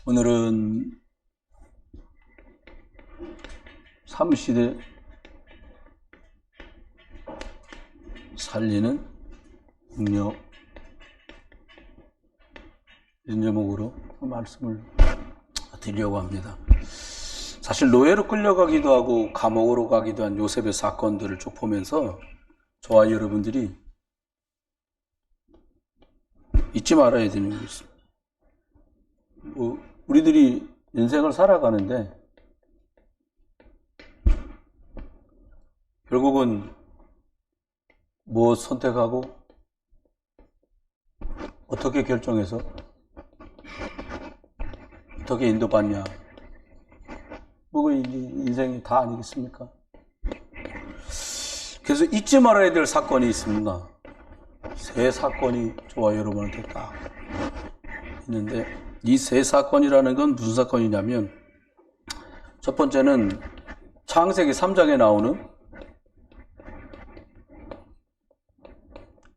오늘은 삼시대 살리는 능력 이런 제목으로 말씀을 드리려고 합니다. 사실 노예로 끌려가기도 하고 감옥으로 가기도 한 요셉의 사건들을 쭉 보면서 저와 여러분들이 잊지 말아야 되는 게 있습니다. 우리들이 인생을 살아가는데 결국은 무엇 선택하고 어떻게 결정해서 어떻게 인도받냐, 뭐가 인생이 다 아니겠습니까? 그래서 잊지 말아야 될 사건이 있습니다. 세 사건이 저와 여러분한테 딱 있는데, 이 세 사건이라는 건 무슨 사건이냐면, 첫 번째는 창세기 3장에 나오는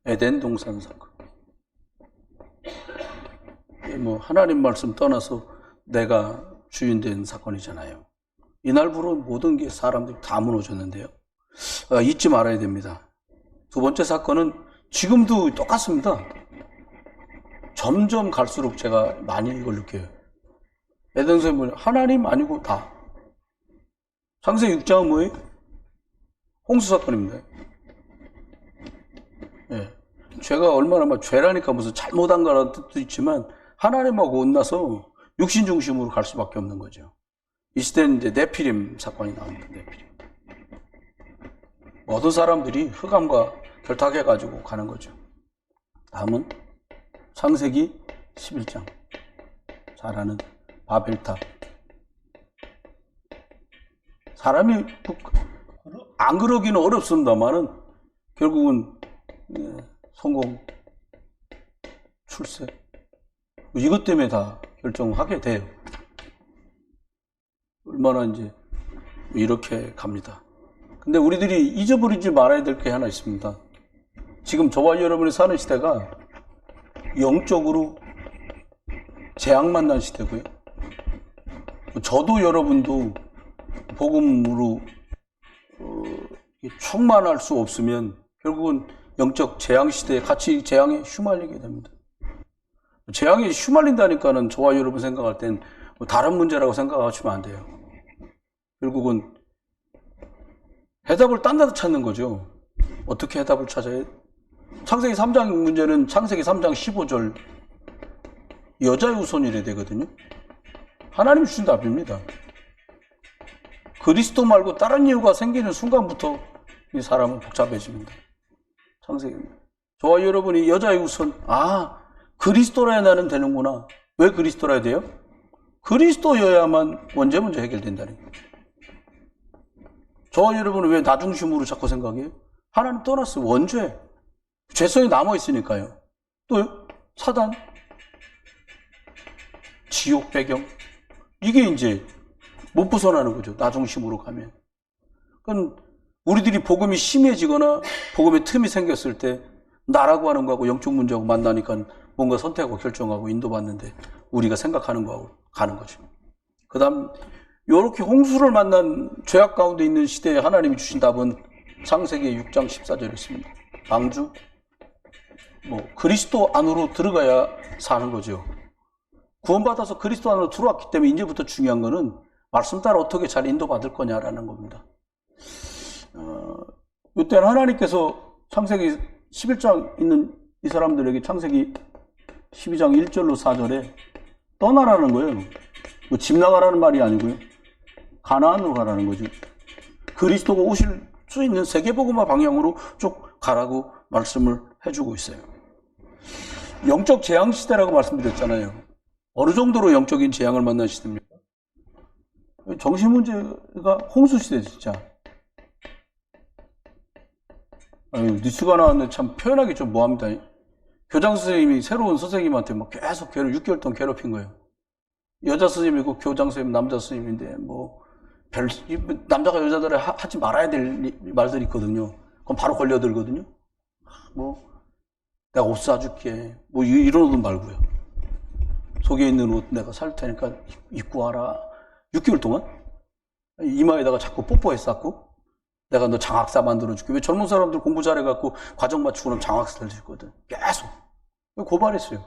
에덴 동산 사건. 하나님 말씀 떠나서 내가 주인 된 사건이잖아요. 이날부로 모든 게 사람들이 다 무너졌는데요. 잊지 말아야 됩니다. 두 번째 사건은 지금도 똑같습니다. 점점 갈수록 제가 많이 이걸 느껴요. 에덴 동산이 뭐냐? 하나님 아니고 다. 창세기 6장은 뭐예요? 홍수 사건입니다. 예. 죄가 얼마나 죄라니까 무슨 잘못한 거라는 뜻도 있지만 하나님하고 혼나서 육신 중심으로 갈 수밖에 없는 거죠. 이 시대는 이제 네피림 사건이 나옵니다. 네피림. 모든 사람들이 흑암과 결탁해가지고 가는 거죠. 다음은 창세기 11장. 잘 아는 바벨탑. 사람이 안 그러기는 어렵습니다만은 결국은 성공, 출세, 이것 때문에 다 결정하게 돼요. 얼마나 이제 이렇게 갑니다. 근데 우리들이 잊어버리지 말아야 될 게 하나 있습니다. 지금 저와 여러분이 사는 시대가 영적으로 재앙 만난 시대고요. 저도 여러분도 복음으로 충만할 수 없으면 결국은 영적 재앙 시대에 같이 재앙에 휘말리게 됩니다. 재앙에 휘말린다니까는 저와 여러분 생각할 땐 다른 문제라고 생각하시면 안 돼요. 결국은 해답을 딴 데서 찾는 거죠. 어떻게 해답을 찾아야? 창세기 3장 문제는 창세기 3장 15절 여자의 후손이래 되거든요. 하나님 주신 답입니다. 그리스도 말고 다른 이유가 생기는 순간부터 이 사람은 복잡해집니다. 창세기. 저와 여러분이 여자의 후손, 그리스도라야 나는 되는구나. 왜 그리스도라야 돼요? 그리스도여야만 원죄 문제 해결된다는 거예요. 저와 여러분은 왜 나 중심으로 자꾸 생각해요? 하나님 떠났어요. 원죄. 죄성이 남아있으니까요. 또 사단, 지옥 배경. 이게 이제 못 벗어나는 거죠. 나 중심으로 가면. 그건 우리들이 복음이 심해지거나 복음의 틈이 생겼을 때 나라고 하는 거하고 영적 문제하고 만나니까 뭔가 선택하고 결정하고 인도받는데 우리가 생각하는 거하고 가는 거죠. 그 다음 이렇게 홍수를 만난 죄악 가운데 있는 시대에 하나님이 주신 답은 창세기 6장 14절에 있습니다. 방주, 그리스도 안으로 들어가야 사는 거죠. 구원받아서 그리스도 안으로 들어왔기 때문에 이제부터 중요한 거는 말씀 따라 어떻게 잘 인도받을 거냐라는 겁니다. 이때는 하나님께서 창세기 11장 있는 이 사람들에게 창세기 12장 1절로 4절에 떠나라는 거예요. 집 나가라는 말이 아니고요. 가나안으로 가라는 거죠. 그리스도가 오실 수 있는 세계복음화 방향으로 쭉 가라고 말씀을 해주고 있어요. 영적 재앙 시대라고 말씀드렸잖아요. 어느 정도로 영적인 재앙을 만난 시대입니까? 정신문제가 홍수 시대 진짜. 뉴스가 나왔는데 참 표현하기 좀 뭐합니다. 교장 선생님이 새로운 선생님한테 계속 6개월 동안 괴롭힌 거예요. 여자 선생님이고 교장 선생님 남자 선생님인데 남자가 여자들을 하지 말아야 될 말들이 있거든요. 그럼 바로 걸려들거든요. 내가 옷 사줄게. 이러는 말고요. 속에 있는 옷 내가 살 테니까 입고 와라. 6개월 동안 이마에다가 자꾸 뽀뽀했었고, 내가 너 장학사 만들어줄게. 왜 젊은 사람들 공부 잘해갖고 과정 맞추고 나면 장학사를 주거든. 계속 고발했어요.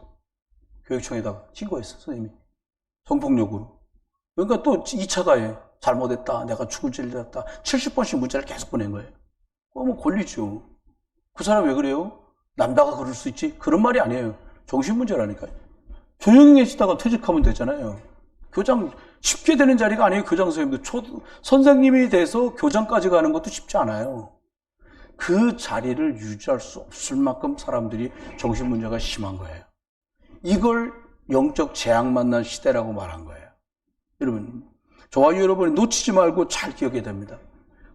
교육청에다가 신고했어, 선생님이. 성폭력으로. 그러니까 또 2차 가해. 잘못했다. 내가 죽을 죄를 했다. 70번씩 문자를 계속 보낸 거예요. 뭐 권리죠. 그 사람 왜 그래요? 남자가 그럴 수 있지? 그런 말이 아니에요. 정신문제라니까요. 조용히 계시다가 퇴직하면 되잖아요. 교장 쉽게 되는 자리가 아니에요. 교장 선생님도. 선생님이 돼서 교장까지 가는 것도 쉽지 않아요. 그 자리를 유지할 수 없을 만큼 사람들이 정신문제가 심한 거예요. 이걸 영적 재앙 만난 시대라고 말한 거예요. 여러분, 저와 여러분이 놓치지 말고 잘 기억해야 됩니다.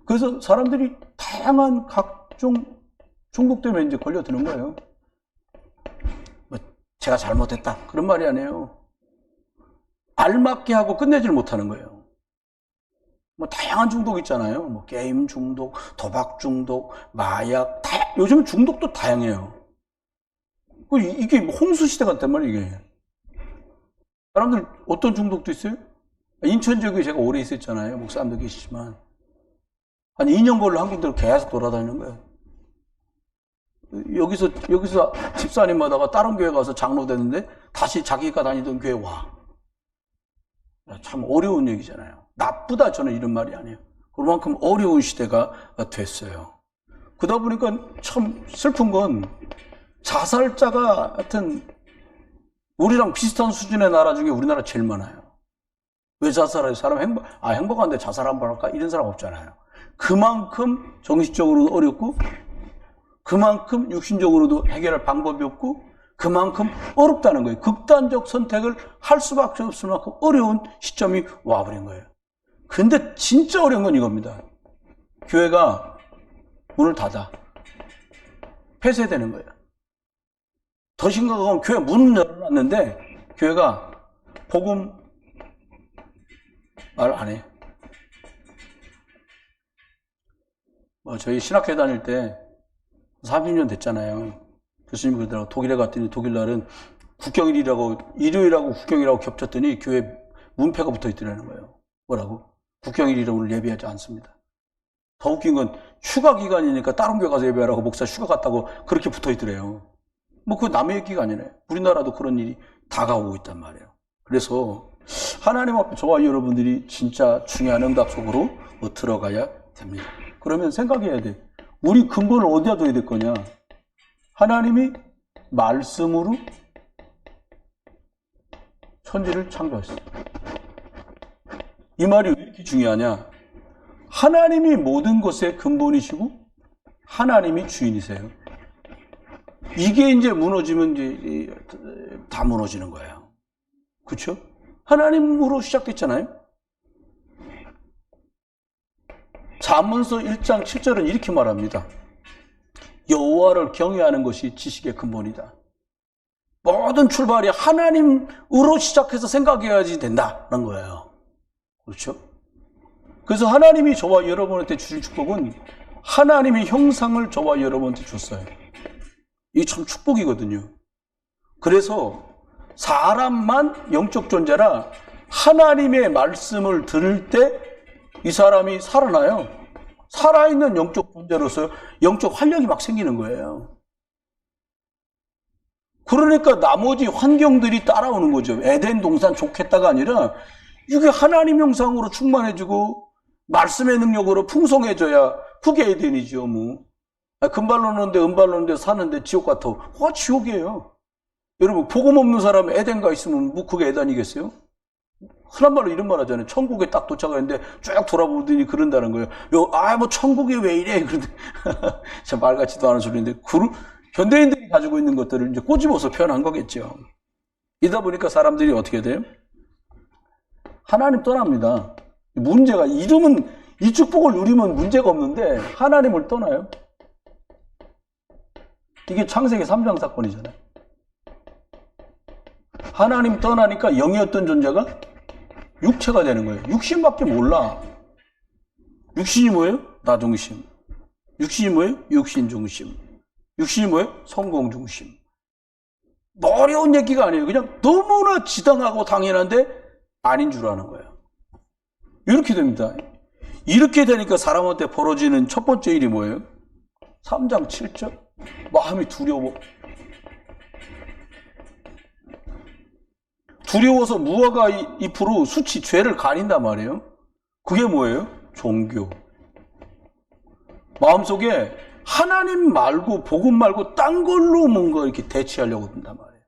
그래서 사람들이 다양한 각종 중독되면 이제 걸려드는 거예요. 뭐 제가 잘못했다. 그런 말이 아니에요. 알맞게 하고 끝내지를 못하는 거예요. 뭐 다양한 중독 있잖아요. 뭐 게임 중독, 도박 중독, 마약, 요즘 중독도 다양해요. 이게 홍수 시대 같단 말이에요, 이게. 사람들 어떤 중독도 있어요? 인천 지역에 제가 오래 있었잖아요. 목사님도 계시지만. 한 2년 걸로 한 군데로 계속 돌아다니는 거예요. 여기서 집사님 하다가 다른 교회 가서 장로 됐는데 다시 자기가 다니던 교회 와. 참 어려운 얘기잖아요. 나쁘다 저는 이런 말이 아니에요. 그만큼 어려운 시대가 됐어요. 그러다 보니까 참 슬픈 건 자살자가 하여튼 우리랑 비슷한 수준의 나라 중에 우리나라 제일 많아요. 왜 자살해요? 사람 행복한데 자살 한번 할까? 이런 사람 없잖아요. 그만큼 정신적으로도 어렵고 그만큼 육신적으로도 해결할 방법이 없고 그만큼 어렵다는 거예요. 극단적 선택을 할 수밖에 없을 만큼 어려운 시점이 와버린 거예요. 근데 진짜 어려운 건 이겁니다. 교회가 문을 닫아. 폐쇄되는 거예요. 더 심각한 건 교회 문을 열어놨는데 교회가 복음 말 안 해. 저희 신학회 다닐 때 30년 됐잖아요. 교수님이 그러더라고. 독일에 갔더니 독일 날은 일요일하고 국경일하고 겹쳤더니 교회 문패가 붙어 있더라는 거예요. 뭐라고? 국경일이라 오늘 예배하지 않습니다. 더 웃긴 건 휴가 기간이니까 다른 교회 가서 예배하라고 목사 휴가 갔다고 그렇게 붙어 있더래요. 그거 남의 얘기가 아니네. 우리나라도 그런 일이 다가오고 있단 말이에요. 그래서 하나님 앞에 저와 여러분들이 진짜 중요한 응답 속으로 들어가야 됩니다. 그러면 생각해야 돼. 우리 근본을 어디다 둬야 될 거냐? 하나님이 말씀으로 천지를 창조했어요. 이 말이 왜 이렇게 중요하냐? 하나님이 모든 것의 근본이시고 하나님이 주인이세요. 이게 이제 무너지면 이제 다 무너지는 거예요. 그렇죠? 하나님으로 시작됐잖아요. 잠언서 1장 7절은 이렇게 말합니다. 여호와를 경외하는 것이 지식의 근본이다. 모든 출발이 하나님으로 시작해서 생각해야지 된다는 거예요. 그렇죠? 그래서 하나님이 저와 여러분한테 주신 축복은 하나님의 형상을 저와 여러분한테 줬어요. 이게 참 축복이거든요. 그래서 사람만 영적 존재라 하나님의 말씀을 들을 때 이 사람이 살아나요. 살아있는 영적 존재로서 영적 활력이 막 생기는 거예요. 그러니까 나머지 환경들이 따라오는 거죠. 에덴 동산 좋겠다가 아니라 이게 하나님 형상으로 충만해지고 말씀의 능력으로 풍성해져야 그게 에덴이죠. 금발로 노는데 은발로 노는데 사는데 지옥 같아. 그거 지옥이에요. 여러분 복음 없는 사람 에덴가 있으면 그게 에덴이겠어요? 흔한 말로 이런 말 하잖아요. 천국에 딱 도착했는데 쭉 돌아보더니 그런다는 거예요. 천국이 왜 이래? 그런데 참 말 같지도 않은 소리인데 현대인들이 가지고 있는 것들을 이제 꼬집어서 표현한 거겠죠. 이다 보니까 사람들이 어떻게 돼요? 하나님 떠납니다. 문제가 이름은 이 축복을 누리면 문제가 없는데 하나님을 떠나요. 이게 창세기 3장 사건이잖아요. 하나님 떠나니까 영이었던 존재가 육체가 되는 거예요. 육신밖에 몰라. 육신이 뭐예요? 나 중심. 육신이 뭐예요? 육신 중심. 육신이 뭐예요? 성공 중심. 어려운 얘기가 아니에요. 그냥 너무나 지당하고 당연한데 아닌 줄 아는 거예요. 이렇게 됩니다. 이렇게 되니까 사람한테 벌어지는 첫 번째 일이 뭐예요? 3장 7절. 마음이 두려워. 두려워서 무화과 잎으로 수치, 죄를 가린단 말이에요. 그게 뭐예요? 종교. 마음속에 하나님 말고, 복음 말고 딴 걸로 뭔가 이렇게 대치하려고 든단 말이에요.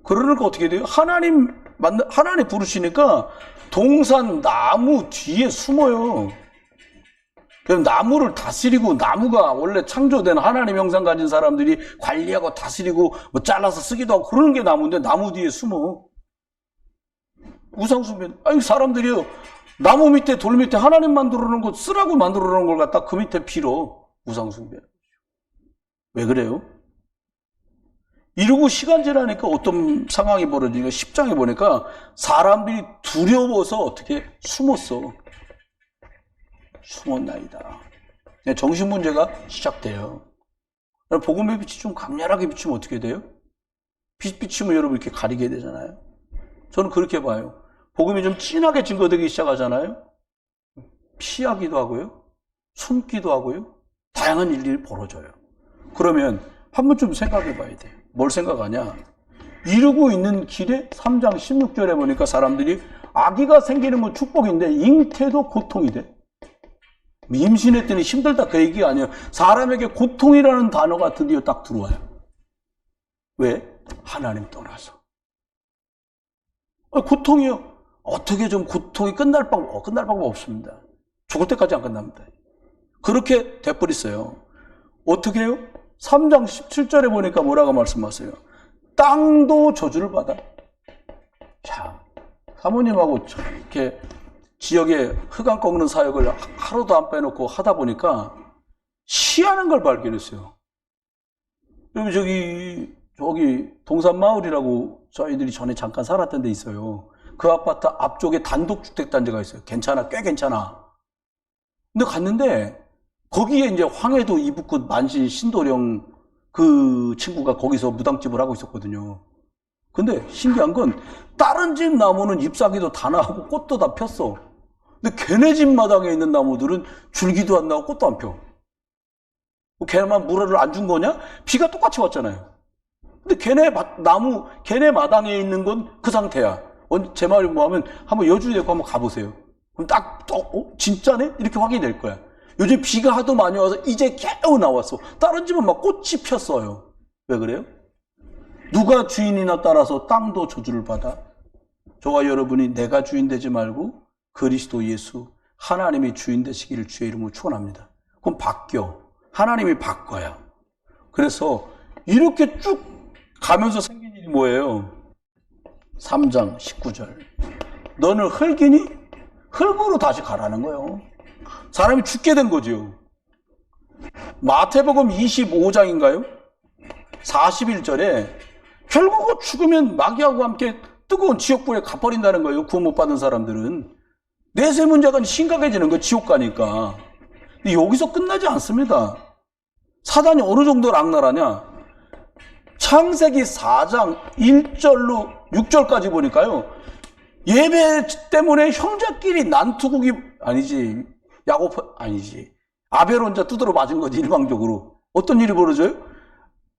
그러니까 어떻게 돼요? 하나님 부르시니까 동산 나무 뒤에 숨어요. 그럼 나무를 다스리고, 나무가 원래 창조된 하나님 형상 가진 사람들이 관리하고 다스리고 뭐 잘라서 쓰기도 하고 그러는 게 나무인데 나무 뒤에 숨어. 우상숭배. 아니 사람들이요, 나무 밑에 돌 밑에 하나님 만들어 놓은 거 쓰라고 만들어 놓은 걸 갖다 그 밑에 빌어. 우상숭배. 왜 그래요? 이러고 시간 지나니까 어떤 상황이 벌어지니까 10장에 보니까 사람들이 두려워서 어떻게 숨었어. 숨었나이다. 정신 문제가 시작돼요. 복음의 빛이 좀 강렬하게 비치면 어떻게 돼요? 빛 비치면 여러분 이렇게 가리게 되잖아요. 저는 그렇게 봐요. 복음이 좀 진하게 증거되기 시작하잖아요. 피하기도 하고요. 숨기도 하고요. 다양한 일들이 벌어져요. 그러면 한번 좀 생각해 봐야 돼요. 뭘 생각하냐? 이루고 있는 길에 3장 16절에 보니까 사람들이 아기가 생기는 건 축복인데 잉태도 고통이 돼. 임신했더니 힘들다 그 얘기가 아니에요. 사람에게 고통이라는 단어가 드디어 딱 들어와요. 왜? 하나님 떠나서. 고통이요. 어떻게 좀 고통이 끝날 방법 없습니다. 죽을 때까지 안 끝납니다. 그렇게 돼버렸어요. 어떻게 해요? 3장 17절에 보니까 뭐라고 말씀하세요? 땅도 저주를 받아. 자, 사모님하고 이렇게 지역에 흙안 꺾는 사역을 하루도 안 빼놓고 하다 보니까 시하는 걸 발견했어요. 여러분 저기 동산마을이라고 저희들이 전에 잠깐 살았던 데 있어요. 그 아파트 앞쪽에 단독주택단지가 있어요. 괜찮아, 꽤 괜찮아. 근데 갔는데 거기에 이제 황해도 이북굿 만신 신도령 그 친구가 거기서 무당집을 하고 있었거든요. 근데 신기한 건 다른 집 나무는 잎사귀도 다 나고 꽃도 다 폈어. 근데 걔네 집 마당에 있는 나무들은 줄기도 안 나고 꽃도 안 펴. 걔네만 물을 안 준 거냐? 비가 똑같이 왔잖아요. 근데 걔네 마당에 있는 건 그 상태야. 제 말이 뭐하면 한번 여주대고 한번 가보세요. 그럼 진짜네? 이렇게 확인이 될 거야. 요즘 비가 하도 많이 와서 이제 겨우 나왔어. 다른 집은 막 꽃이 폈어요. 왜 그래요? 누가 주인이나 따라서 땅도 저주를 받아. 저와 여러분이 내가 주인 되지 말고 그리스도 예수 하나님이 주인 되시기를 주의 이름으로 축원합니다. 그럼 바뀌어. 하나님이 바꿔요. 그래서 이렇게 쭉 가면서 생긴 일이 뭐예요? 3장 19절. 너는 흙이니? 흙으로 다시 가라는 거예요. 사람이 죽게 된 거죠. 마태복음 25장인가요? 41절에 결국은 죽으면 마귀하고 함께 뜨거운 지옥불에 가버린다는 거예요. 구원 못 받은 사람들은. 내세 문제가 심각해지는 거예요. 지옥 가니까. 근데 여기서 끝나지 않습니다. 사단이 어느 정도로 악랄하냐? 창세기 4장 1절로 6절까지 보니까요. 예배 때문에 형제끼리 난투극이 아니지. 아벨 혼자 두드러 맞은 거지, 일방적으로. 어떤 일이 벌어져요?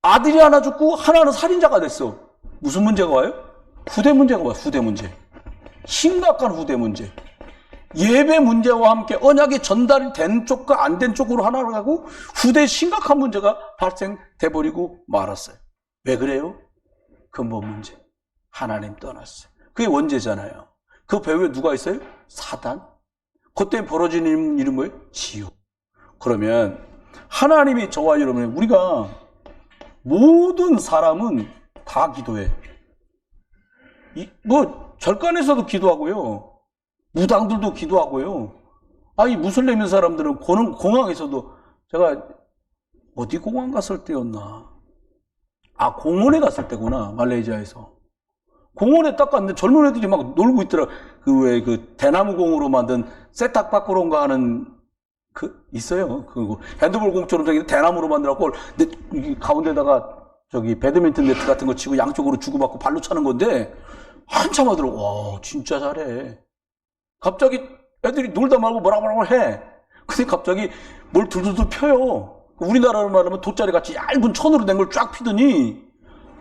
아들이 하나 죽고 하나는 살인자가 됐어. 무슨 문제가 와요? 후대 문제가 와요, 후대 문제. 심각한 후대 문제. 예배 문제와 함께 언약이 전달이 된 쪽과 안 된 쪽으로 하나로 가고 후대 심각한 문제가 발생돼 버리고 말았어요. 왜 그래요? 근본 문제. 하나님 떠났어요. 그게 원죄잖아요. 그 배후에 누가 있어요? 사단. 그때 벌어지는 일은 뭐예요? 지옥. 그러면 하나님이 저와 여러분, 우리가 모든 사람은 다 기도해. 절간에서도 기도하고요. 무당들도 기도하고요. 아니, 무슬림 사람들은 공항에서도, 제가 어디 공항 갔을 때였나? 공원에 갔을 때구나. 말레이시아에서. 공원에 딱 갔는데 젊은 애들이 막 놀고 있더라. 대나무공으로 만든 세탁바꾸론가 하는, 있어요. 핸드볼 공처럼 생긴 대나무로 만들었고, 근데 가운데다가 저기 배드민턴 네트 같은 거 치고 양쪽으로 주고받고 발로 차는 건데 한참 하더라고. 와, 진짜 잘해. 갑자기 애들이 놀다 말고 뭐라고 해. 근데 갑자기 뭘 둘둘둘 펴요. 우리나라로 말하면 돗자리 같이 얇은 천으로 된 걸 쫙 피더니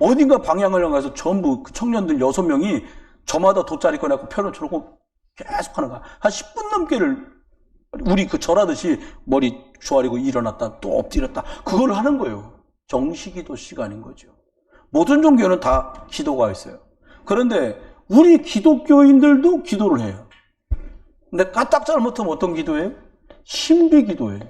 어딘가 방향을 향해서 전부 그 청년들 6명이 저마다 돗자리 꺼내고 펴놓고 계속 하는 거야. 한 10분 넘게를 우리 그 절하듯이 머리 조아리고 일어났다 또 엎드렸다 그걸 하는 거예요. 정시기도 시간인 거죠. 모든 종교는 다 기도가 있어요. 그런데 우리 기독교인들도 기도를 해요. 근데 까딱 잘못하면 어떤 기도예요? 신비 기도예요.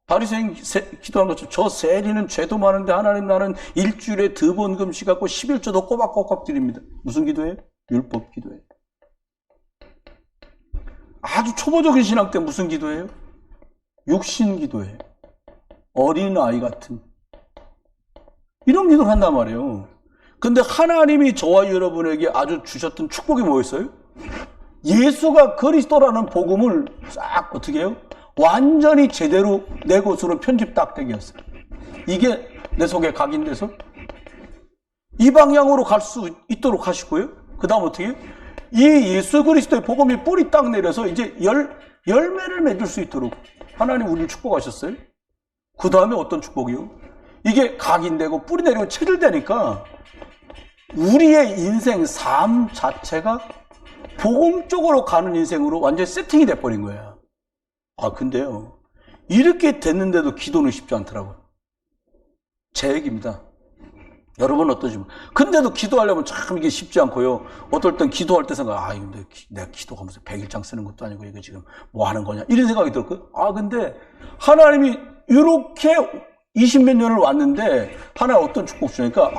바리새인 기도한 것처럼 저 세리는 죄도 많은데 하나님 나는 일주일에 2번 금식하고 11조도 꼬박꼬박 드립니다. 무슨 기도예요? 율법 기도예요. 아주 초보적인 신앙 때 무슨 기도예요? 육신 기도예요. 어린아이 같은 이런 기도를 한단 말이에요. 근데 하나님이 저와 여러분에게 아주 주셨던 축복이 뭐였어요? 예수가 그리스도라는 복음을 싹 어떻게 해요? 완전히 제대로 내 것으로 편집 딱 되게였어요. 이게 내 속에 각인돼서 이 방향으로 갈 수 있도록 하시고요. 그 다음 어떻게 해요? 이 예수 그리스도의 복음이 뿌리 딱 내려서 이제 열매를 맺을 수 있도록 하나님 우리를 축복하셨어요. 그 다음에 어떤 축복이요? 이게 각인되고 뿌리 내리고 체질되니까 우리의 인생 삶 자체가 복음 쪽으로 가는 인생으로 완전히 세팅이 돼버린 거예요. 아, 근데요, 이렇게 됐는데도 기도는 쉽지 않더라고요. 제 얘기입니다. 여러분은 어떠십니까? 근데도 기도하려면 참 이게 쉽지 않고요. 어떨 땐 기도할 때 생각, 근데 내가 기도하면서 100일장 쓰는 것도 아니고 이거 지금 뭐 하는 거냐? 이런 생각이 들었고요. 근데 하나님이 이렇게 20몇 년을 왔는데 하나님 어떤 축복 주니까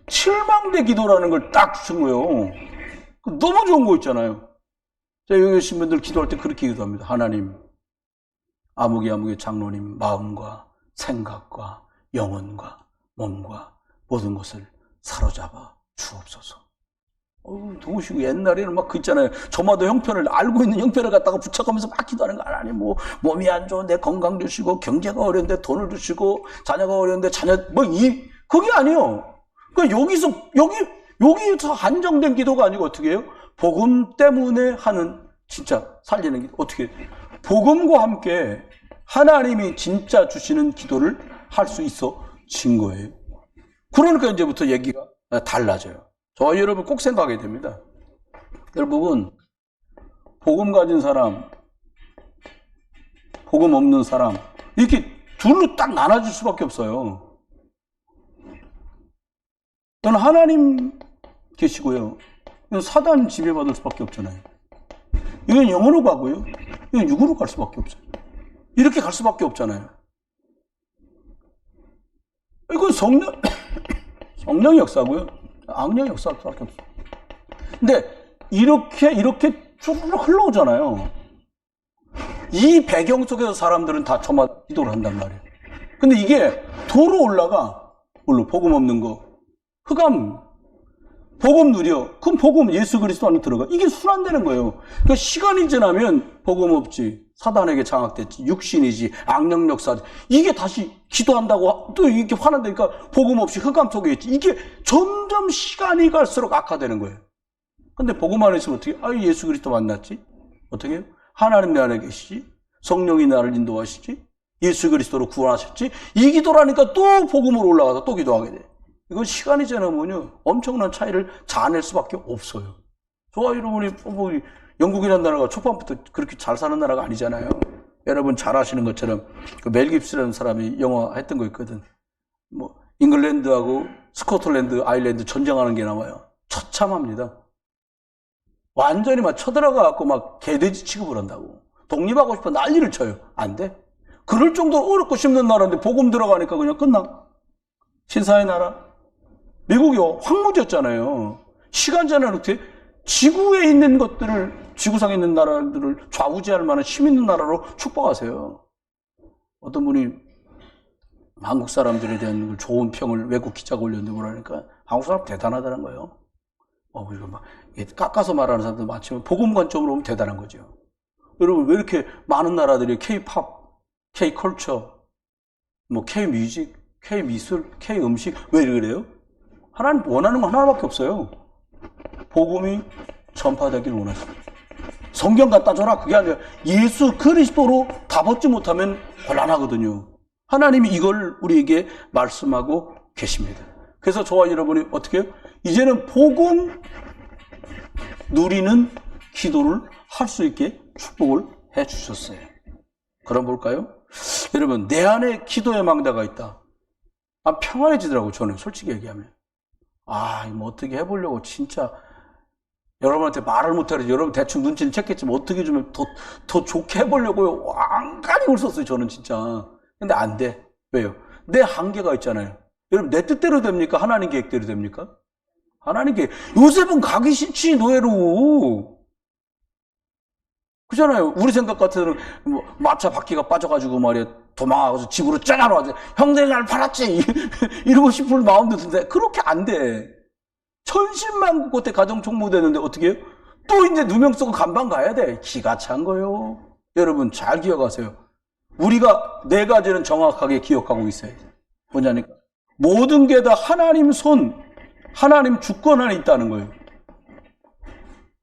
7망대 기도라는 걸 딱 주신 거예요. 너무 좋은 거 있잖아요. 여기 계신 분들 기도할 때 그렇게 기도합니다. 하나님, 아무개 장로님 마음과 생각과 영혼과 몸과 모든 것을 사로잡아 주옵소서. 도우시고 옛날에는 막 그 있잖아요. 저마다 형편을 알고 있는 형편을 갖다가 붙여가면서 막 기도하는 거 하나님 뭐 몸이 안 좋은데 건강 주시고 경제가 어려운데 돈을 주시고 자녀가 어려운데 자녀 그게 아니에요. 그러니까 여기서 한정된 기도가 아니고 어떻게 해요? 복음 때문에 하는 진짜 살리는 기도. 어떻게 해요? 복음과 함께 하나님이 진짜 주시는 기도를 할 수 있어진 거예요. 그러니까 이제부터 얘기가 달라져요. 저와 여러분 꼭 생각해야 됩니다. 여러분, 복음 가진 사람, 복음 없는 사람, 이렇게 둘로 딱 나눠질 수밖에 없어요. 저는 하나님 계시고요. 이건 사단 지배받을 수밖에 없잖아요. 이건 영으로 가고요. 이건 육으로 갈 수밖에 없어요. 이렇게 갈 수밖에 없잖아요. 이건 성령 역사고요. 악령 역사할 수밖에 없어요. 근데 이렇게 쭉 흘러오잖아요. 이 배경 속에서 사람들은 다 저마다 기도를 한단 말이에요. 근데 이게 도로 올라가. 물론 복음 없는 거. 흑암. 복음 누려. 그럼 복음 예수 그리스도 안에 들어가. 이게 순환되는 거예요. 그러니까 시간이 지나면 복음 없지. 사단에게 장악됐지. 육신이지. 악령 역사지. 이게 다시 기도한다고 또 이렇게 화난다니까 복음 없이 흑암 속에 있지. 이게 점점 시간이 갈수록 악화되는 거예요. 근데 복음 안에 있으면 어떻게? 예수 그리스도 만났지? 어떻게 해요? 하나님 내 안에 계시지? 성령이 나를 인도하시지? 예수 그리스도로 구원하셨지? 이 기도라니까 또 복음으로 올라가서 또 기도하게 돼. 이건 시간이 지나면요, 엄청난 차이를 자아낼 수밖에 없어요. 저와 여러분이, 영국이라는 나라가 초반부터 그렇게 잘 사는 나라가 아니잖아요. 여러분 잘 아시는 것처럼, 멜 깁스라는 사람이 영화 했던 거 있거든. 잉글랜드하고 스코틀랜드, 아일랜드 전쟁하는 게 나와요. 처참합니다. 완전히 막 쳐들어가갖고 막 개돼지 취급을 한다고. 독립하고 싶어 난리를 쳐요. 안 돼. 그럴 정도로 어렵고 쉽는 나라인데 복음 들어가니까 그냥 끝나. 신사의 나라. 미국이 황무지였잖아요. 시간 지나면 어떻게 지구에 있는 것들을, 지구상에 있는 나라들을 좌우지할 만한 힘 있는 나라로 축복하세요. 어떤 분이 한국 사람들에 대한 좋은 평을 외국 기자가 올렸는데 뭐라니까 한국 사람 대단하다는 거예요. 이거 막 깎아서 말하는 사람들 많지만 복음 관점으로 보면 대단한 거죠. 여러분 왜 이렇게 많은 나라들이 K-팝, K-컬처, K-뮤직, K 미술, K 음식. 왜 그래요? 하나님 원하는 건 하나밖에 없어요. 복음이 전파되길 원하십니다. 성경 갖다 줘라. 그게 아니라 예수 그리스도로 답 얻지 못하면 곤란하거든요. 하나님이 이걸 우리에게 말씀하고 계십니다. 그래서 저와 여러분이 어떻게 해요? 이제는 복음 누리는 기도를 할 수 있게 축복을 해 주셨어요. 그럼 볼까요? 여러분, 내 안에 기도의 망대가 있다. 평안해지더라고요, 저는 솔직히 얘기하면. 뭐 어떻게 해보려고 진짜 여러분한테 말을 못하려 여러분 대충 눈치는 챘겠지만 어떻게 좀 더 좋게 해보려고요. 왕관이 울었어요, 저는 진짜. 근데 안 돼. 왜요? 내 한계가 있잖아요. 여러분, 내 뜻대로 됩니까? 하나님 계획대로 됩니까? 하나님 계획. 요셉은 가기 싫지, 노예로. 그잖아요. 우리 생각 같으면 뭐 마차 바퀴가 빠져가지고 말이야 도망가서 집으로 쫓아나와서 형들이 날 팔았지 이러고 싶을 마음도 드는데 그렇게 안 돼. 천신만고 그때 가정 총무되는데 어떻게 해요? 또 이제 누명 쓰고 간방 가야 돼. 기가 찬 거요. 여러분 잘 기억하세요. 우리가 네 가지는 정확하게 기억하고 있어야 돼. 뭐냐니까 모든 게 다 하나님 손, 하나님 주권 안에 있다는 거예요.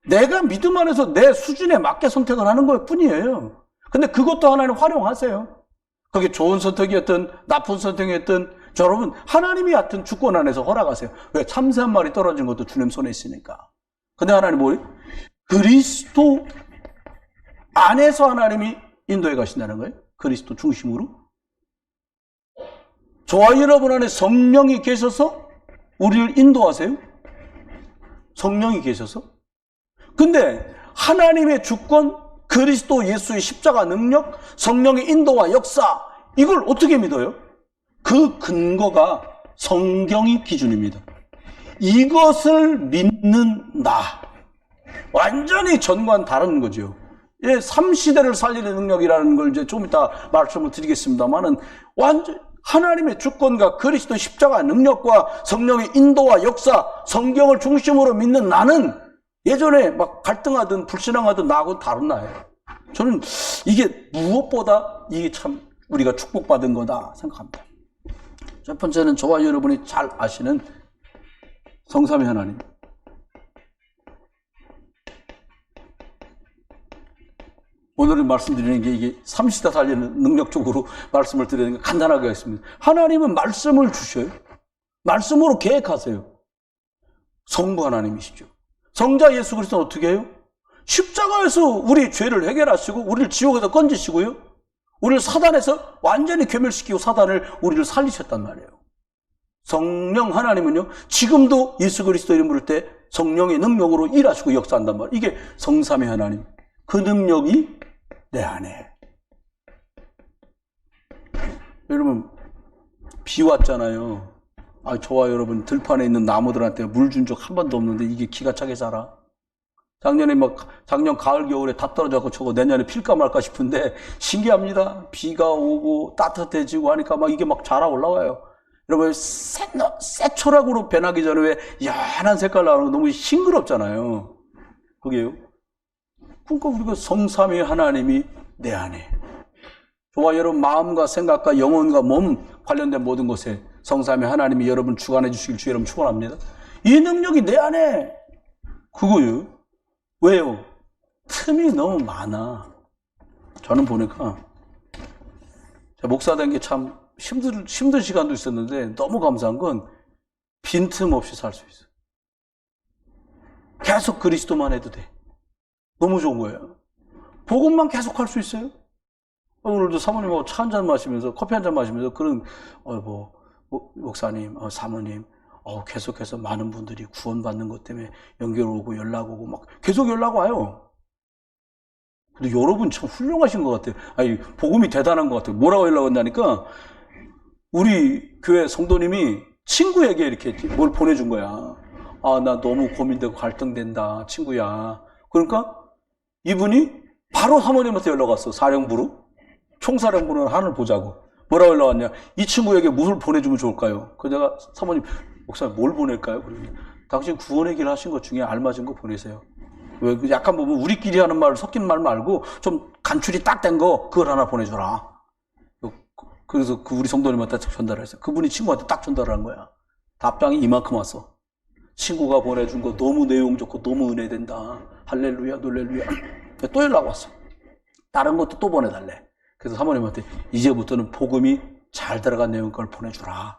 내가 믿음 안에서 내 수준에 맞게 선택을 하는 것 뿐이에요. 근데 그것도 하나님 활용하세요. 그게 좋은 선택이었든 나쁜 선택이었든 여러분 하나님이 하여튼 주권 안에서 허락하세요. 왜? 참새 한 마리 떨어진 것도 주님 손에 있으니까. 근데 하나님 뭐예요? 그리스도 안에서 하나님이 인도해 가신다는 거예요. 그리스도 중심으로. 저와 여러분 안에 성령이 계셔서 우리를 인도하세요. 성령이 계셔서. 근데 하나님의 주권, 그리스도 예수의 십자가 능력, 성령의 인도와 역사, 이걸 어떻게 믿어요? 그 근거가 성경이 기준입니다. 이것을 믿는 나. 완전히 전과는 다른 거죠. 예, 3시대를 살리는 능력이라는 걸 이제 좀 이따 말씀을 드리겠습니다만은 완전 하나님의 주권과 그리스도 십자가 능력과 성령의 인도와 역사, 성경을 중심으로 믿는 나는 예전에 막 갈등하든 불신앙하든 나하고 다른 나예요. 저는 이게 무엇보다 이게 참 우리가 축복받은 거다 생각합니다. 첫 번째는 저와 여러분이 잘 아시는 성삼위 하나님. 오늘은 말씀드리는 게 이게 3시대 살리는 능력적으로 말씀을 드리는 게 간단하게 하겠습니다. 하나님은 말씀을 주셔요. 말씀으로 계획하세요. 성부 하나님이시죠. 성자 예수 그리스도는 어떻게 해요? 십자가에서 우리 죄를 해결하시고 우리를 지옥에서 건지시고요. 우리를 사단에서 완전히 괴멸시키고 사단을 우리를 살리셨단 말이에요. 성령 하나님은요. 지금도 예수 그리스도 이름 부를 때 성령의 능력으로 일하시고 역사한단 말이에요. 이게 성삼위 하나님. 그 능력이 내 안에. 여러분 비 왔잖아요. 저와 여러분 들판에 있는 나무들한테 물 준 적 한 번도 없는데 이게 기가 차게 자라. 작년 가을 겨울에 다 떨어져서 저거 내년에 필까 말까 싶은데 신기합니다. 비가 오고 따뜻해지고 하니까 막 이게 막 자라 올라와요. 여러분 새초락으로 변하기 전에 왜 연한 색깔 나오는 거 너무 싱그럽잖아요. 그게요. 그러니까 우리가 성삼위 하나님이 내 안에. 저와 여러분 마음과 생각과 영혼과 몸 관련된 모든 것에 성삼위 하나님이 여러분 주관해 주시길 주 여러분 축원합니다. 이 능력이 내 안에. 그거요. 왜요? 틈이 너무 많아. 저는 보니까 제가 목사 된 게 참 힘든 시간도 있었는데 너무 감사한 건 빈틈 없이 살 수 있어요. 계속 그리스도만 해도 돼. 너무 좋은 거예요. 복음만 계속 할 수 있어요. 오늘도 사모님하고 차 한잔 마시면서 커피 한잔 마시면서 그런 목사님, 사모님 계속해서 많은 분들이 구원받는 것 때문에 연결 오고 연락 오고 막 계속 연락 와요. 근데 여러분 참 훌륭하신 것 같아요. 복음이 대단한 것 같아요. 뭐라고 연락 온다니까 우리 교회 성도님이 친구에게 이렇게 뭘 보내준 거야. 나 너무 고민되고 갈등된다 친구야. 그러니까 이분이 바로 사모님한테 연락 왔어. 사령부로. 총사령부는 하늘 보자고. 뭐라고 연락 왔냐. 이 친구에게 무엇을 보내주면 좋을까요? 그래서 내가 사모님 목사님 뭘 보낼까요? 그러니 당신 구원의 길 하신 것 중에 알맞은 거 보내세요. 왜 약간 보면 우리끼리 하는 말 섞인 말 말고 좀 간추리 딱 된 거 그걸 하나 보내줘라. 그래서 우리 성도님한테 전달을 했어요. 그분이 친구한테 딱 전달을 한 거야. 답장이 이만큼 왔어. 친구가 보내준 거 너무 내용 좋고 너무 은혜된다. 할렐루야, 놀렐루야. 또 연락 왔어. 다른 것도 또 보내달래. 그래서 사모님한테 이제부터는 복음이 잘 들어간 내용 걸 보내주라.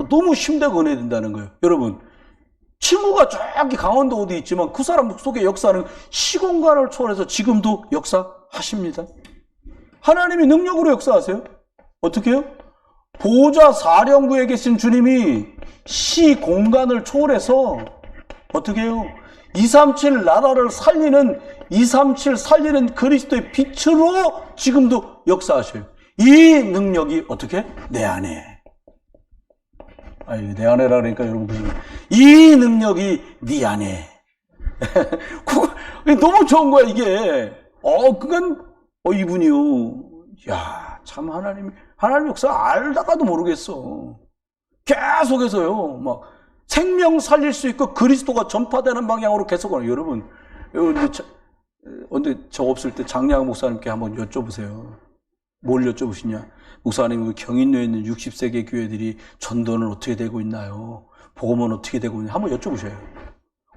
너무 심되고 은혜된다는 거예요. 여러분, 친구가 저기 강원도 어디 있지만 그 사람 속에 역사는 시공간을 초월해서 지금도 역사하십니다. 하나님이 능력으로 역사하세요. 어떻게 해요? 보좌 사령부에 계신 주님이 시공간을 초월해서 어떻게 해요? 237 나라를 살리는 237 살리는 그리스도의 빛으로 지금도 역사하셔요. 이 능력이 어떻게? 내 안에. 내 안에라 그러니까 여러분 이 능력이 네 안에. 너무 좋은 거야 이게. 그건 이분이요. 야, 참 하나님 역사 알다가도 모르겠어. 계속해서요. 막 생명 살릴 수 있고 그리스도가 전파되는 방향으로 계속 가요. 여러분, 근데 저 없을 때 장량 목사님께 한번 여쭤보세요. 뭘 여쭤보시냐? 목사님, 경인로에 있는 60세계 교회들이 전도는 어떻게 되고 있나요? 복음은 어떻게 되고 있나요? 한번 여쭤보셔요.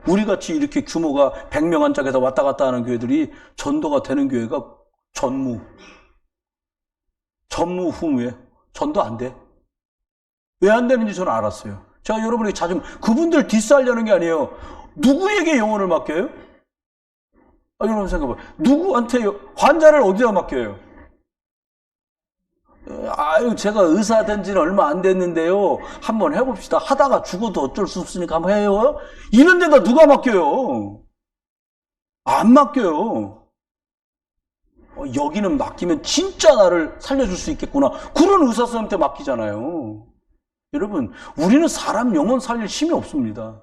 우리같이 이렇게 규모가 100명 한짝에서 왔다 갔다 하는 교회들이 전도가 되는 교회가 전무후무예요. 전도 안 돼. 왜 안 되는지 저는 알았어요. 제가 여러분에게 자주 그분들 디스하려는 게 아니에요. 누구에게 영혼을 맡겨요? 여러분 생각해봐요. 누구한테 환자를 어디다 맡겨요? 제가 의사 된 지는 얼마 안 됐는데요. 한번 해봅시다. 하다가 죽어도 어쩔 수 없으니까 한번 해요. 이런 데다 누가 맡겨요? 안 맡겨요. 여기는 맡기면 진짜 나를 살려줄 수 있겠구나. 그런 의사 선생님한테 맡기잖아요. 여러분, 우리는 사람 영혼 살릴 힘이 없습니다.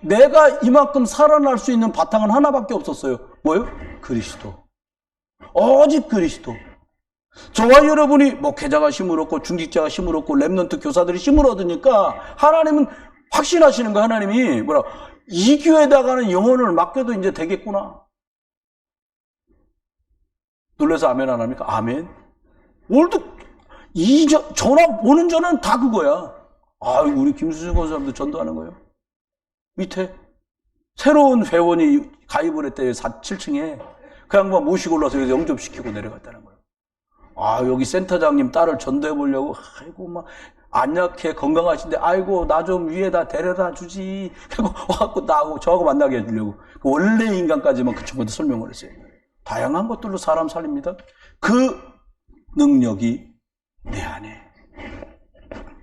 내가 이만큼 살아날 수 있는 바탕은 하나밖에 없었어요. 뭐예요? 그리스도. 오직 그리스도. 저와 여러분이 목회자가 힘을 얻고 중직자가 힘을 얻고 랩넌트 교사들이 힘을 얻으니까 하나님은 확신하시는 거예요. 하나님이 이 교회에다가는 영혼을 맡겨도 이제 되겠구나. 놀라서 아멘 안 합니까? 아멘. 오늘도 전화 오는 전화는 다 그거야. 우리 김수진 권사님도 전도하는 거예요. 밑에 새로운 회원이 가입을 했대요. 7층에. 그 양반 모시고 올라서 여기서 영접시키고 내려갔다는 거예요. 여기 센터장님 딸을 전도해 보려고. 막 안 약해 건강하신데 나 좀 위에다 데려다 주지. 그리고 와갖고 나하고 저하고 만나게 해주려고. 원래 인간까지만 그 친구한테 설명을 했어요. 다양한 것들로 사람 살립니다. 그 능력이 내 안에.